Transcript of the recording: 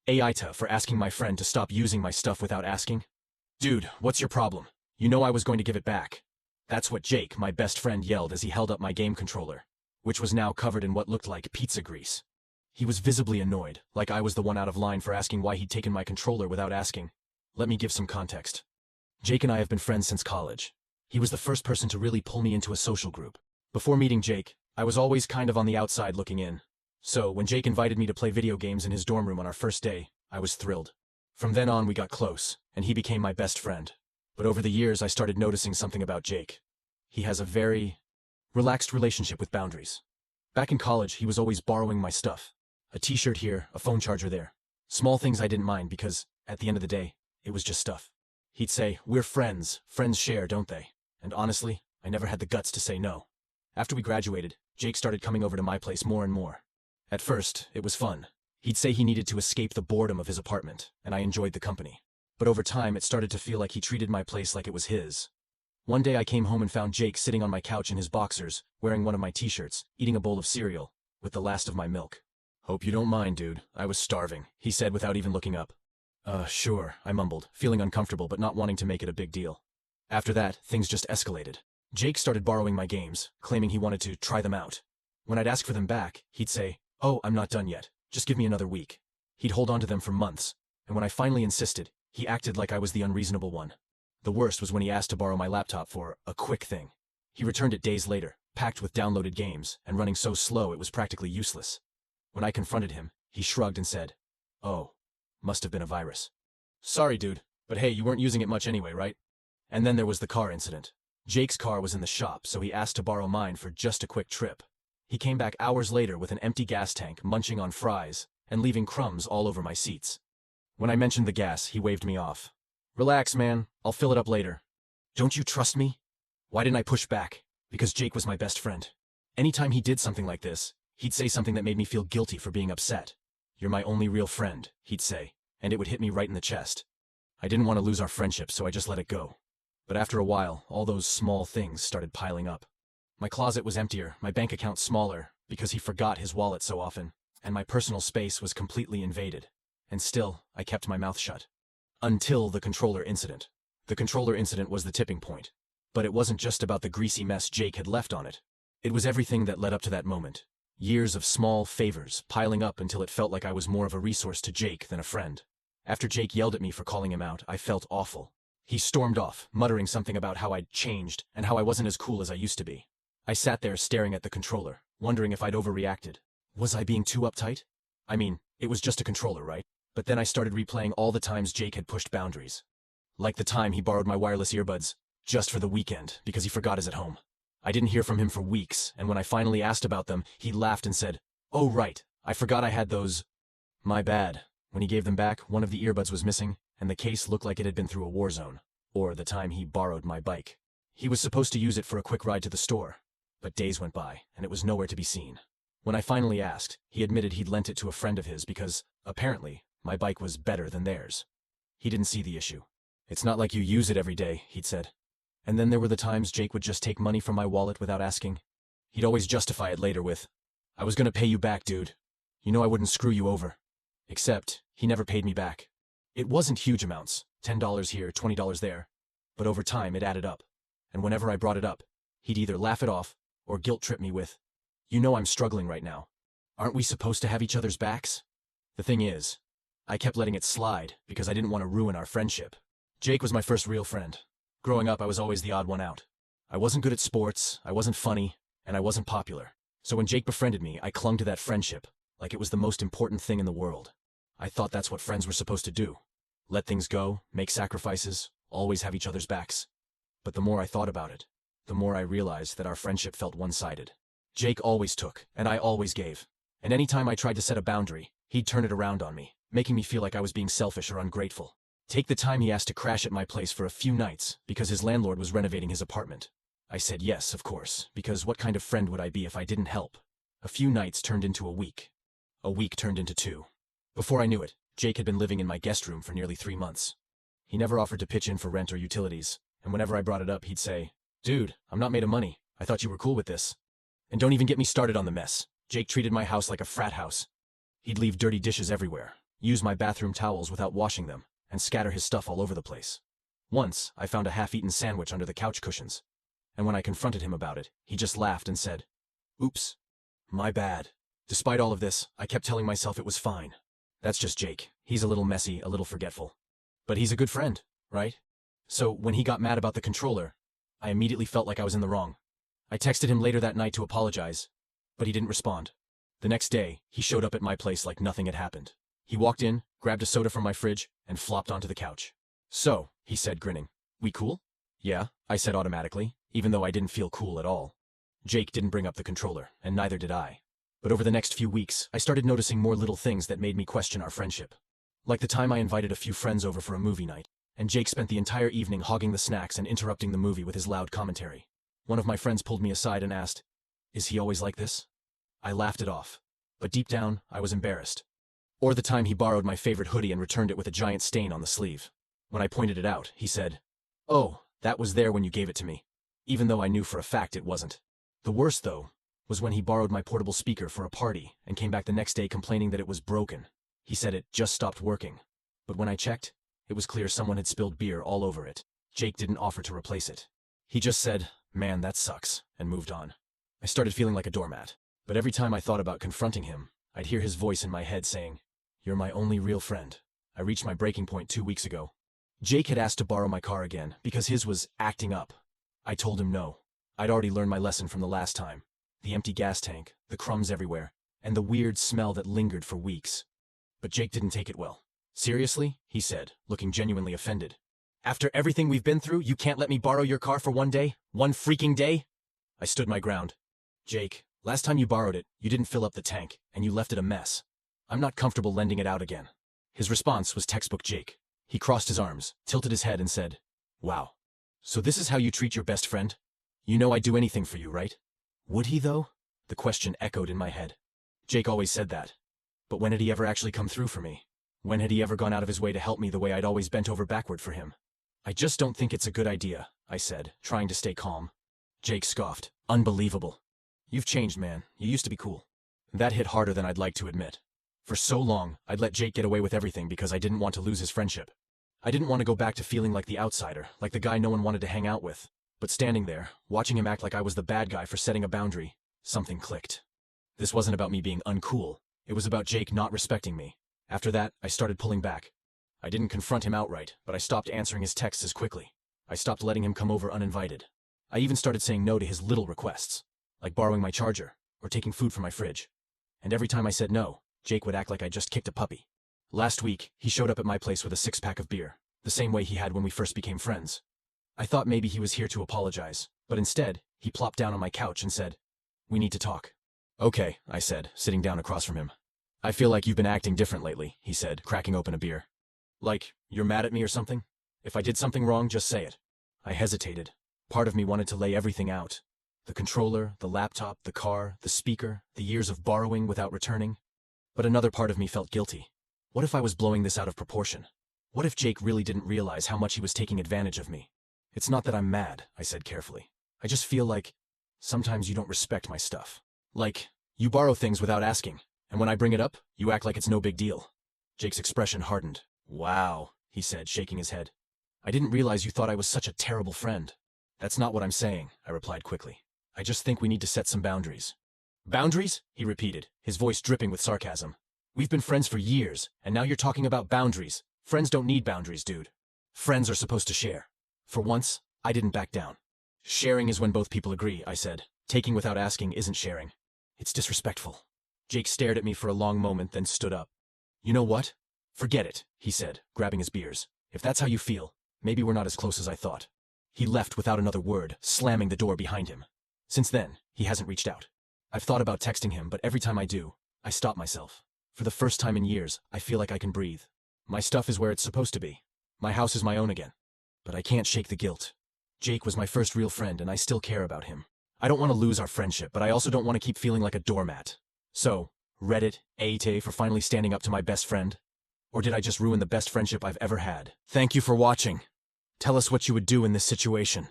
AITA for asking my friend to stop using my stuff without asking. Dude, what's your problem? You know I was going to give it back. That's what Jake, my best friend, yelled as he held up my game controller, which was now covered in what looked like pizza grease. He was visibly annoyed, like I was the one out of line for asking why he'd taken my controller without asking. Let me give some context. Jake and I have been friends since college. He was the first person to really pull me into a social group. Before meeting Jake, I was always kind of on the outside looking in. So, when Jake invited me to play video games in his dorm room on our first day, I was thrilled. From then on we got close, and he became my best friend. But over the years I started noticing something about Jake. He has a very relaxed relationship with boundaries. Back in college, he was always borrowing my stuff. A t-shirt here, a phone charger there. Small things I didn't mind because, at the end of the day, it was just stuff. He'd say, "We're friends. Friends share, don't they?" And honestly, I never had the guts to say no. After we graduated, Jake started coming over to my place more and more. At first, it was fun. He'd say he needed to escape the boredom of his apartment, and I enjoyed the company. But over time, it started to feel like he treated my place like it was his. One day I came home and found Jake sitting on my couch in his boxers, wearing one of my t-shirts, eating a bowl of cereal, with the last of my milk. "Hope you don't mind, dude. I was starving," he said without even looking up. Sure," I mumbled, feeling uncomfortable but not wanting to make it a big deal. After that, things just escalated. Jake started borrowing my games, claiming he wanted to try them out. When I'd ask for them back, he'd say, "Oh, I'm not done yet. Just give me another week." He'd hold on to them for months, and when I finally insisted, he acted like I was the unreasonable one. The worst was when he asked to borrow my laptop for a quick thing. He returned it days later, packed with downloaded games, and running so slow it was practically useless. When I confronted him, he shrugged and said, "Oh, must have been a virus." "Sorry, dude, but hey, you weren't using it much anyway, right?" And then there was the car incident. Jake's car was in the shop, so he asked to borrow mine for just a quick trip. He came back hours later with an empty gas tank, munching on fries, and leaving crumbs all over my seats. When I mentioned the gas, he waved me off. "Relax, man. I'll fill it up later." Don't you trust me? Why didn't I push back? Because Jake was my best friend. Anytime he did something like this, he'd say something that made me feel guilty for being upset. "You're my only real friend," he'd say, and it would hit me right in the chest. I didn't want to lose our friendship, so I just let it go. But after a while, all those small things started piling up. My closet was emptier, my bank account smaller, because he forgot his wallet so often, and my personal space was completely invaded. And still, I kept my mouth shut. Until the controller incident. The controller incident was the tipping point. But it wasn't just about the greasy mess Jake had left on it. It was everything that led up to that moment. Years of small favors piling up until it felt like I was more of a resource to Jake than a friend. After Jake yelled at me for calling him out, I felt awful. He stormed off, muttering something about how I'd changed and how I wasn't as cool as I used to be. I sat there staring at the controller, wondering if I'd overreacted. Was I being too uptight? I mean, it was just a controller, right? But then I started replaying all the times Jake had pushed boundaries. Like the time he borrowed my wireless earbuds, just for the weekend, because he forgot his at home. I didn't hear from him for weeks, and when I finally asked about them, he laughed and said, "Oh right, I forgot I had those." My bad. When he gave them back, one of the earbuds was missing, and the case looked like it had been through a war zone. Or the time he borrowed my bike. He was supposed to use it for a quick ride to the store, but days went by, and it was nowhere to be seen. When I finally asked, he admitted he'd lent it to a friend of his because, apparently, my bike was better than theirs. He didn't see the issue. "It's not like you use it every day," he'd said. And then there were the times Jake would just take money from my wallet without asking. He'd always justify it later with, "I was gonna pay you back, dude. You know I wouldn't screw you over." Except, he never paid me back. It wasn't huge amounts, $10 here, $20 there, but over time it added up. And whenever I brought it up, he'd either laugh it off or guilt trip me with, "You know I'm struggling right now. Aren't we supposed to have each other's backs?" The thing is, I kept letting it slide because I didn't want to ruin our friendship. Jake was my first real friend. Growing up, I was always the odd one out. I wasn't good at sports, I wasn't funny, and I wasn't popular. So when Jake befriended me, I clung to that friendship, like it was the most important thing in the world. I thought that's what friends were supposed to do. Let things go, make sacrifices, always have each other's backs. But the more I thought about it, the more I realized that our friendship felt one-sided. Jake always took, and I always gave. And any time I tried to set a boundary, he'd turn it around on me, making me feel like I was being selfish or ungrateful. Take the time he asked to crash at my place for a few nights because his landlord was renovating his apartment. I said yes, of course, because what kind of friend would I be if I didn't help? A few nights turned into a week. A week turned into 2. Before I knew it, Jake had been living in my guest room for nearly 3 months. He never offered to pitch in for rent or utilities, and whenever I brought it up, he'd say, "Dude, I'm not made of money. I thought you were cool with this." And don't even get me started on the mess. Jake treated my house like a frat house. He'd leave dirty dishes everywhere, use my bathroom towels without washing them, and scatter his stuff all over the place. Once, I found a half-eaten sandwich under the couch cushions, and when I confronted him about it, he just laughed and said, "Oops, my bad." Despite all of this, I kept telling myself it was fine. That's just Jake. He's a little messy, a little forgetful. But he's a good friend, right? So, when he got mad about the controller, I immediately felt like I was in the wrong. I texted him later that night to apologize, but he didn't respond. The next day, he showed up at my place like nothing had happened. He walked in, grabbed a soda from my fridge, and flopped onto the couch. "So," he said, grinning, "we cool?" "Yeah," I said automatically, even though I didn't feel cool at all. Jake didn't bring up the controller, and neither did I. But over the next few weeks, I started noticing more little things that made me question our friendship. Like the time I invited a few friends over for a movie night, and Jake spent the entire evening hogging the snacks and interrupting the movie with his loud commentary. One of my friends pulled me aside and asked, "Is he always like this?" I laughed it off, but deep down, I was embarrassed. Or the time he borrowed my favorite hoodie and returned it with a giant stain on the sleeve. When I pointed it out, he said, "Oh, that was there when you gave it to me," even though I knew for a fact it wasn't. The worst, though, was when he borrowed my portable speaker for a party and came back the next day complaining that it was broken. He said it just stopped working. But when I checked, it was clear someone had spilled beer all over it. Jake didn't offer to replace it. He just said, "Man, that sucks," and moved on. I started feeling like a doormat, but every time I thought about confronting him, I'd hear his voice in my head saying, "You're my only real friend." I reached my breaking point 2 weeks ago. Jake had asked to borrow my car again because his was acting up. I told him no. I'd already learned my lesson from the last time. The empty gas tank, the crumbs everywhere, and the weird smell that lingered for weeks. But Jake didn't take it well. "Seriously?" he said, looking genuinely offended. "After everything we've been through, you can't let me borrow your car for one day? One freaking day?" I stood my ground. "Jake, last time you borrowed it, you didn't fill up the tank, and you left it a mess. I'm not comfortable lending it out again." His response was textbook Jake. He crossed his arms, tilted his head, and said, "Wow. So this is how you treat your best friend? You know I'd do anything for you, right?" Would he, though? The question echoed in my head. Jake always said that. But when had he ever actually come through for me? When had he ever gone out of his way to help me the way I'd always bent over backward for him? "I just don't think it's a good idea," I said, trying to stay calm. Jake scoffed. "Unbelievable. You've changed, man. You used to be cool." That hit harder than I'd like to admit. For so long, I'd let Jake get away with everything because I didn't want to lose his friendship. I didn't want to go back to feeling like the outsider, like the guy no one wanted to hang out with. But standing there, watching him act like I was the bad guy for setting a boundary, something clicked. This wasn't about me being uncool. It was about Jake not respecting me. After that, I started pulling back. I didn't confront him outright, but I stopped answering his texts as quickly. I stopped letting him come over uninvited. I even started saying no to his little requests, like borrowing my charger, or taking food from my fridge. And every time I said no, Jake would act like I just kicked a puppy. Last week, he showed up at my place with a 6-pack of beer, the same way he had when we first became friends. I thought maybe he was here to apologize, but instead, he plopped down on my couch and said, "We need to talk." "Okay," I said, sitting down across from him. "I feel like you've been acting different lately," he said, cracking open a beer. "Like, you're mad at me or something? If I did something wrong, just say it." I hesitated. Part of me wanted to lay everything out. The controller, the laptop, the car, the speaker, the years of borrowing without returning. But another part of me felt guilty. What if I was blowing this out of proportion? What if Jake really didn't realize how much he was taking advantage of me? "It's not that I'm mad," I said carefully. "I just feel like sometimes you don't respect my stuff. Like, you borrow things without asking, and when I bring it up, you act like it's no big deal." Jake's expression hardened. "Wow," he said, shaking his head. "I didn't realize you thought I was such a terrible friend." "That's not what I'm saying," I replied quickly. "I just think we need to set some boundaries." "Boundaries?" he repeated, his voice dripping with sarcasm. "We've been friends for years, and now you're talking about boundaries. Friends don't need boundaries, dude. Friends are supposed to share." For once, I didn't back down. "Sharing is when both people agree," I said. "Taking without asking isn't sharing. It's disrespectful." Jake stared at me for a long moment, then stood up. "You know what? Forget it," he said, grabbing his beers. "If that's how you feel, maybe we're not as close as I thought." He left without another word, slamming the door behind him. Since then, he hasn't reached out. I've thought about texting him, but every time I do, I stop myself. For the first time in years, I feel like I can breathe. My stuff is where it's supposed to be. My house is my own again. But I can't shake the guilt. Jake was my first real friend, and I still care about him. I don't want to lose our friendship, but I also don't want to keep feeling like a doormat. So, Reddit, AITA for finally standing up to my best friend? Or did I just ruin the best friendship I've ever had? Thank you for watching. Tell us what you would do in this situation.